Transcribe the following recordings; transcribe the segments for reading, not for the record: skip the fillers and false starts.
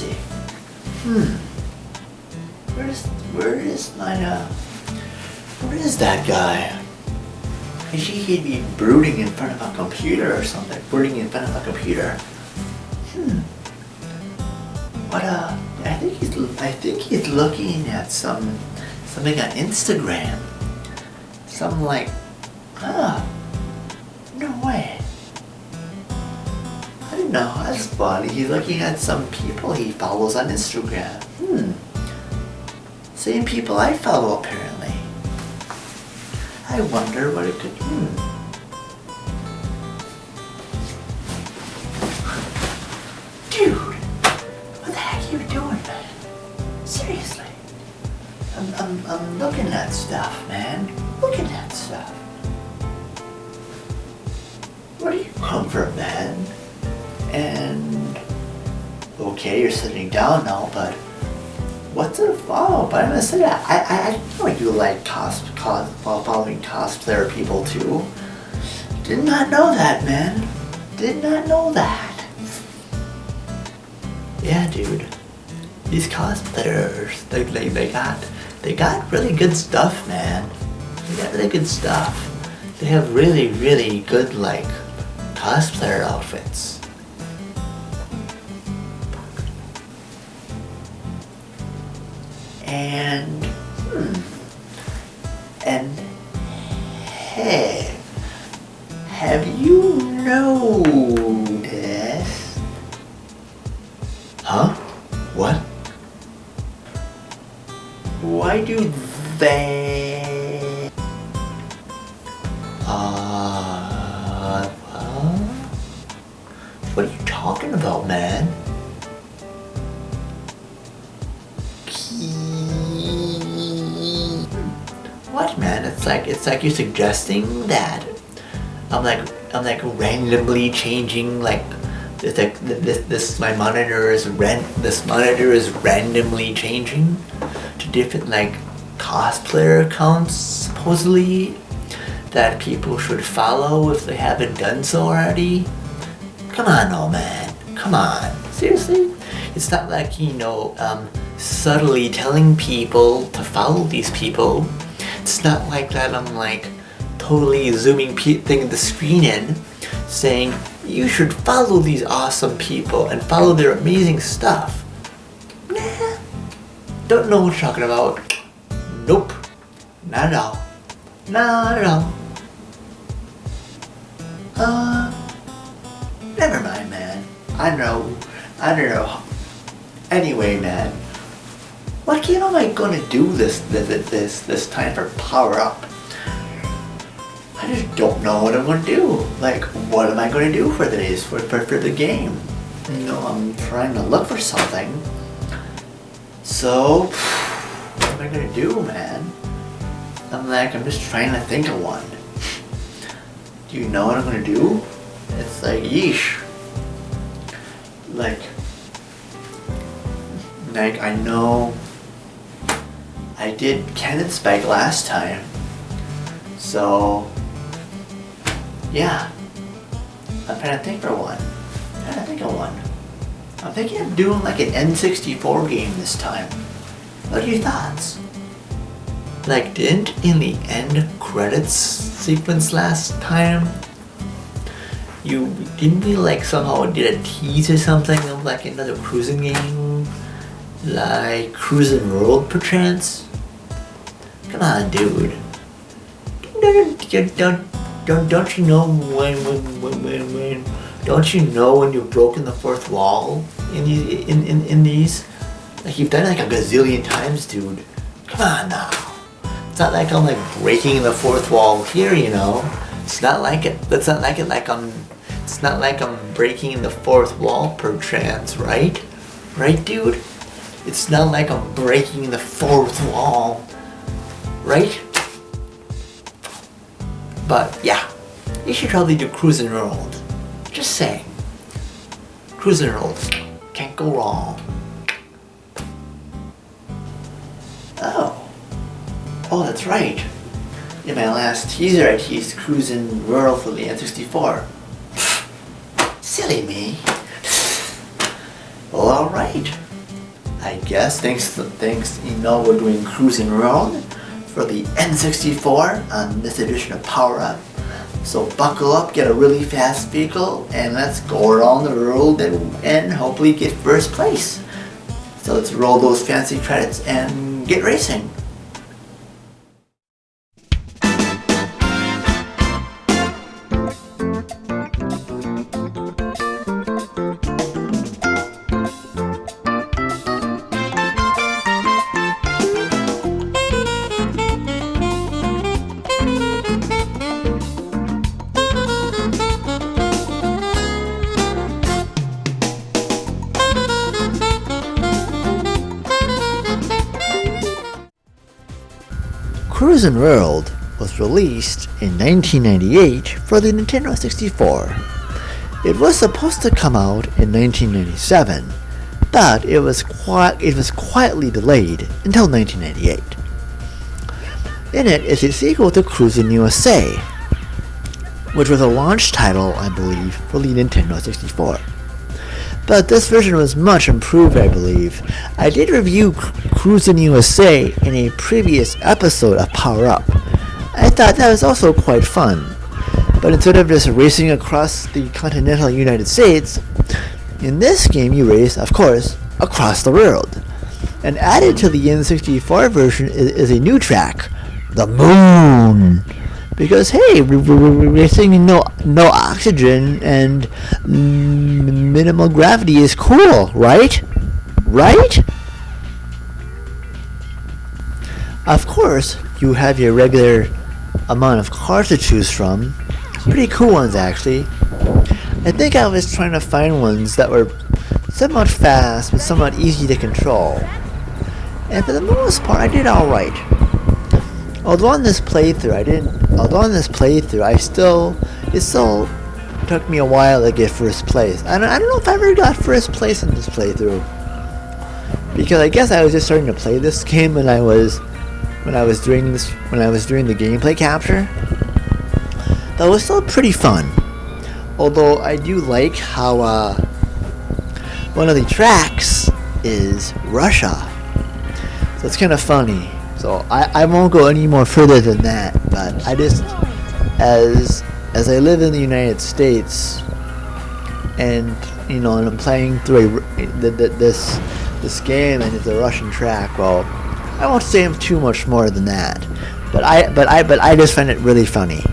see. Where is that guy? He'd be brooding in front of a computer or something. Brooding in front of a computer. I think he's looking at something on Instagram. Some like, no way. I didn't know. That's funny. He's looking at some people he follows on Instagram. Same people I follow apparently. I wonder what it could. Dude, what the heck are you doing, man? Seriously. I'm looking at stuff, man. Looking at stuff. Where do you come from, man? And okay, you're sitting down now, but what's it? Oh, but I'm gonna say that I know you like following cosplayer people too. Did not know that, man. Did not know that. Yeah, dude. These cosplayers, they got really good stuff, man. They got really good stuff. They have really, really good like cosplayer outfits. And hey, have you noticed? Huh? What? Why do they? What are you talking about, man? What, man? It's like you're suggesting that I'm like randomly changing like this my monitor is randomly changing to different like cosplayer accounts supposedly that people should follow if they haven't done so already. Come on, old man. Come on. Seriously? It's not like, subtly telling people to follow these people. It's not like that I'm like totally zooming the screen in saying you should follow these awesome people and follow their amazing stuff. Nah. Don't know what you're talking about. Nope. Not at all. Not at all. Never mind, man. I don't know. Anyway, man, what game am I gonna do this time for Power Up? I just don't know what I'm gonna do. Like, what am I gonna do for this for the game? I'm trying to look for something. So, what am I gonna do, man? I'm just trying to think of one. Do you know what I'm gonna do? It's like, yeesh. Like I know I did Cannon Spike last time. So, yeah. I'm trying to think of one. I'm thinking of doing like an N64 game this time. What are your thoughts? Like, didn't in the end credits sequence last time, didn't we like somehow did a tease or something of like another Cruisn game? Like Cruisn World perchance? Come on, dude. Don't you know when don't you know when you've broken the fourth wall in these? Like, you've done it like a gazillion times, dude. Come on now. It's not like I'm like breaking the fourth wall here, It's not like it. It's not like I'm breaking the fourth wall perchance, right? Right, dude? It's not like I'm breaking the fourth wall, right? But yeah, you should probably do Cruisn World. Just saying. Cruisn World. Can't go wrong. Oh, that's right. In my last teaser, I teased Cruisn World for the N64. Silly me. Well, alright. I guess thanks, we're doing Cruisn World for the N64 on this edition of Power Up. So buckle up, get a really fast vehicle, and let's go around the world and hopefully get first place. So let's roll those fancy credits and get racing. Cruisn World was released in 1998 for the Nintendo 64. It was supposed to come out in 1997, but it was quietly delayed until 1998. In it is a sequel to Cruisn USA, which was a launch title, I believe, for the Nintendo 64. But this version was much improved, I believe. I did review Cruisn USA in a previous episode of Power Up. I thought that was also quite fun. But instead of just racing across the continental United States, in this game you race, of course, across the world. And added to the N64 version is a new track, the Moon. Because hey, we're racing no oxygen and minimal gravity is cool, right? Right? Of course, you have your regular amount of cars to choose from. Pretty cool ones, actually. I think I was trying to find ones that were somewhat fast but somewhat easy to control. And for the most part, I did alright. Although on this playthrough, it still took me a while to get first place. I don't know if I ever got first place in this playthrough, because I guess I was just starting to play this game when I was doing the gameplay capture. That was still pretty fun. Although I do like how one of the tracks is Russia, so it's kind of funny. So I won't go any more further than that, but I just, as I live in the United States, and and I'm playing through this game, and it's a Russian track. Well, I won't say too much more than that, but I just find it really funny.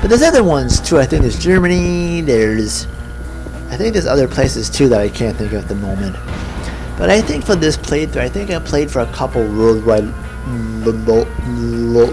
But there's other ones too. I think there's Germany. I think there's other places too that I can't think of at the moment. But I think for this playthrough, I think I played for a couple worldwide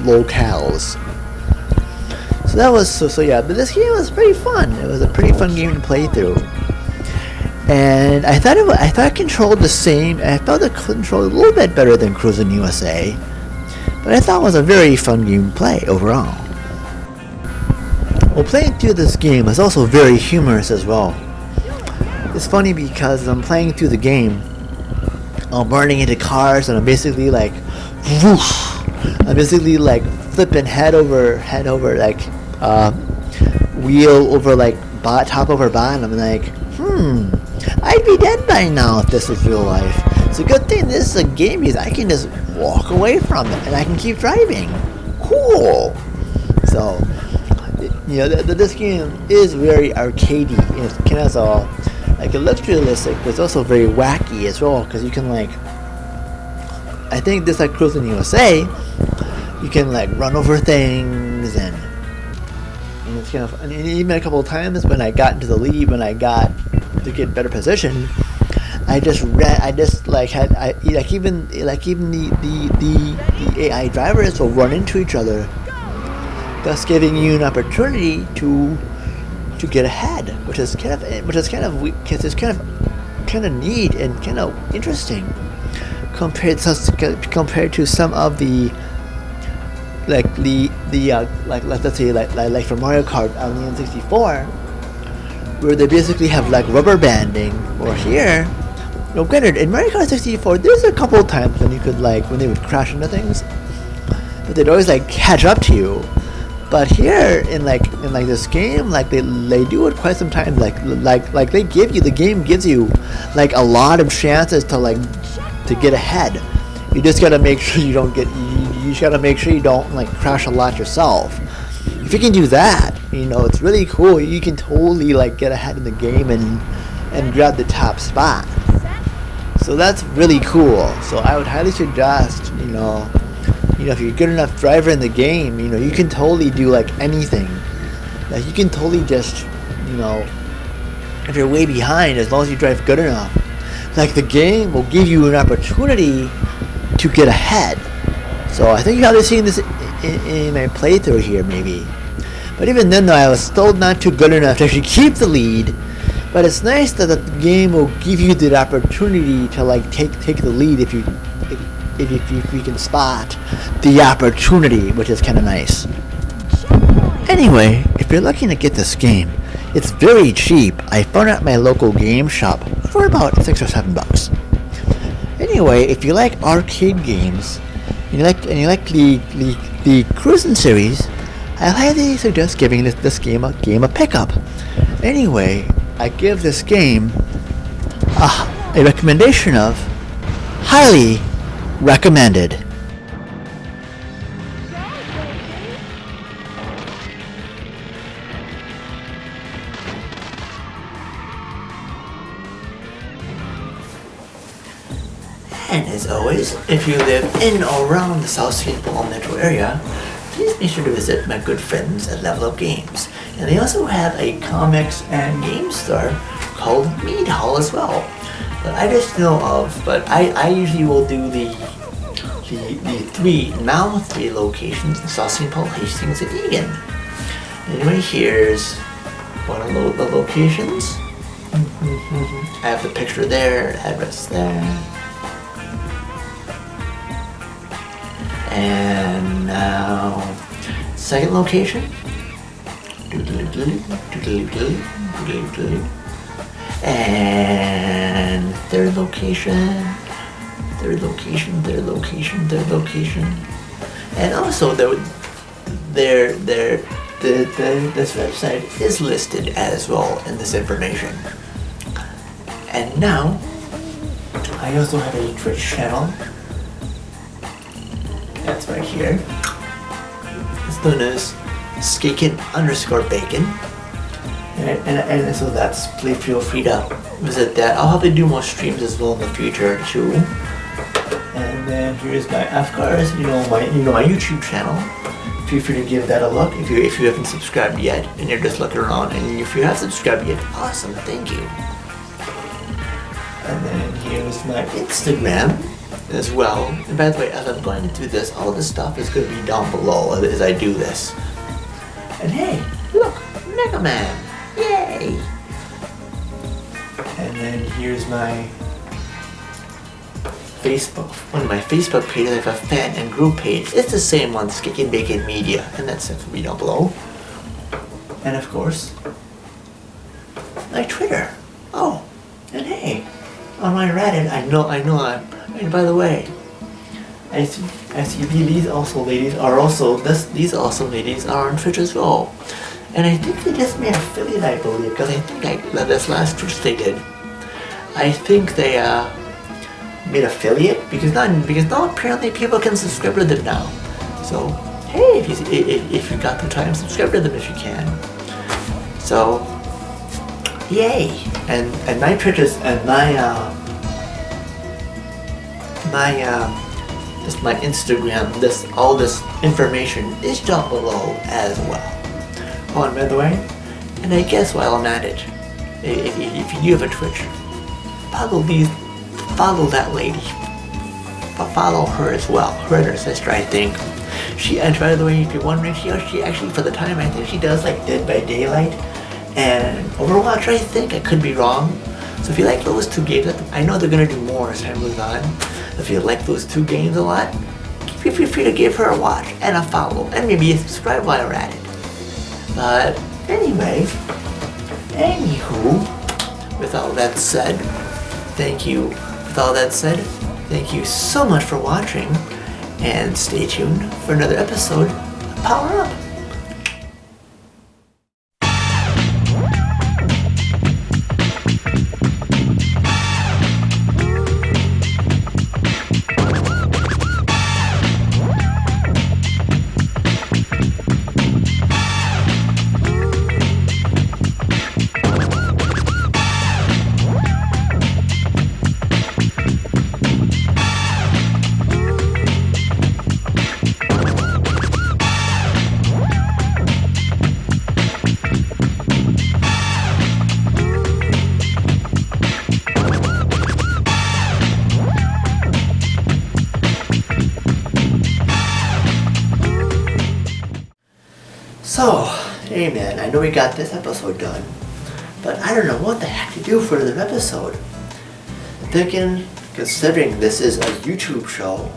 locales. So that was so yeah. But this game was pretty fun. It was a pretty fun game to play through. And I thought it controlled the same. I felt it controlled a little bit better than Cruisn USA. But I thought it was a very fun game to play overall. Well, playing through this game is also very humorous as well. It's funny because I'm playing through the game, I'm running into cars, and I'm basically like, whoosh! I'm basically like flipping head over like wheel over like top over bottom. I'm like, I'd be dead by now if this was real life. It's a good thing this is a game because I can just walk away from it and I can keep driving. Cool. So, this game is very arcadey. It's kind of it looks realistic, but it's also very wacky as well, because you can I think just like Cruisn USA, you can run over things, and it's kind of, and even a couple of times when I got into the lead, when I got to get better position, even the AI drivers will run into each other, thus giving you an opportunity to get ahead, which is kind of neat and kind of interesting compared to some of the let's say for Mario Kart on the N64, where they basically have rubber banding. Or here, granted, in Mario Kart 64, there's a couple of times when you could when they would crash into things, but they'd always catch up to you. But here in this game, they do it quite sometimes. The game gives you a lot of chances to to get ahead. You just gotta make sure you don't get. You just gotta make sure you don't like crash a lot yourself. If you can do that, it's really cool. You can totally like get ahead in the game and grab the top spot. So that's really cool. So I would highly suggest, if you're a good enough driver in the game, you can totally do like anything. Like you can totally just, if you're way behind, as long as you drive good enough, like the game will give you an opportunity to get ahead. So I think you've probably seen this in my playthrough here, maybe. But even then, though, I was still not too good enough to actually keep the lead. But it's nice that the game will give you the opportunity to like take the lead if you can spot the opportunity, which is kind of nice. Anyway, if you're looking to get this game, it's very cheap. I found it at my local game shop for about $6 or $7. Anyway, if you like arcade games, and you like the Cruisn series, I highly suggest giving this game a pickup. Anyway, I give this game a recommendation of highly recommended. And as always, if you live in or around the South St. Paul metro area, please be sure to visit my good friends at Level Up Games. And they also have a comics and game store called Mead Hall as well. That I just know of, but I usually will do the three locations in South St. Paul, Hastings, and Egan. Anyway, here's one of the locations. I have the picture there, address there. And now, second location. And third location. And also, this website is listed as well in this information. And now, I also have a Twitch channel. That's right here. It's known as Skakin_bacon. And so please feel free to visit that. I'll have to do more streams as well in the future too. And then here's my, of course, my YouTube channel. Feel free to give that a look if you haven't subscribed yet and you're just looking around. And if you have subscribed yet, awesome, thank you. And then here's my Instagram as well. And by the way, as I'm going through this, all this stuff is going to be down below as I do this. And hey, look, Mega Man! Yay! And then here's my Facebook. One of my Facebook pages, I have a fan and group page. It's the same one, Skakin Bacon Media, and that's it for me down below. And of course, my Twitter. Oh, and hey, on my Reddit, I know. And by the way, I see these awesome ladies are on Twitch as well. And I think they just made affiliate, I believe, because I think this last Twitch they did, I think they made affiliate because now apparently people can subscribe to them now. So hey, if you got the time, subscribe to them if you can. So yay! And my Twitch is and my Instagram, all this information is down below as well. Oh, and by the way, and I guess while I'm at it, if you have a Twitch, follow that lady. Follow her as well. Her and her sister, I think. And by the way, if you're wondering, she actually, for the time, I think she does like Dead by Daylight and Overwatch, I think. I could be wrong. So if you like those two games, I know they're going to do more as time goes on. If you like those two games a lot, feel free to give her a watch and a follow. And maybe a subscribe while you're at it. But anyway, with all that said, thank you. With all that said, thank you so much for watching. And stay tuned for another episode of Power Up. Hey man, I know we got this episode done, but I don't know what the heck to do for another episode. I'm thinking, considering this is a YouTube show,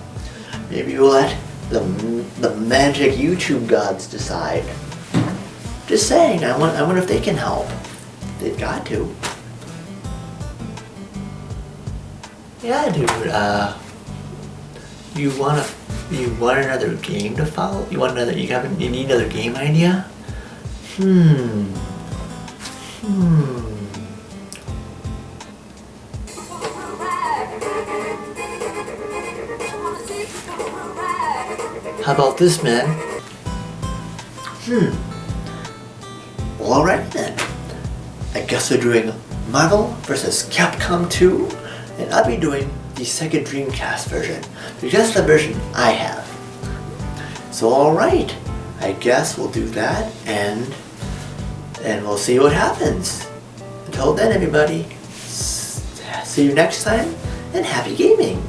maybe we'll let the magic YouTube gods decide. Just saying, I wonder if they can help. They've got to. Yeah, dude. You want another game to follow? You need another game idea? How about this, man? Well, alright then. I guess we're doing Marvel vs. Capcom 2, and I'll be doing the Sega Dreamcast version, because that's the version I have. So alright, I guess we'll do that, and we'll see what happens. Until then, everybody, see you next time, and happy gaming!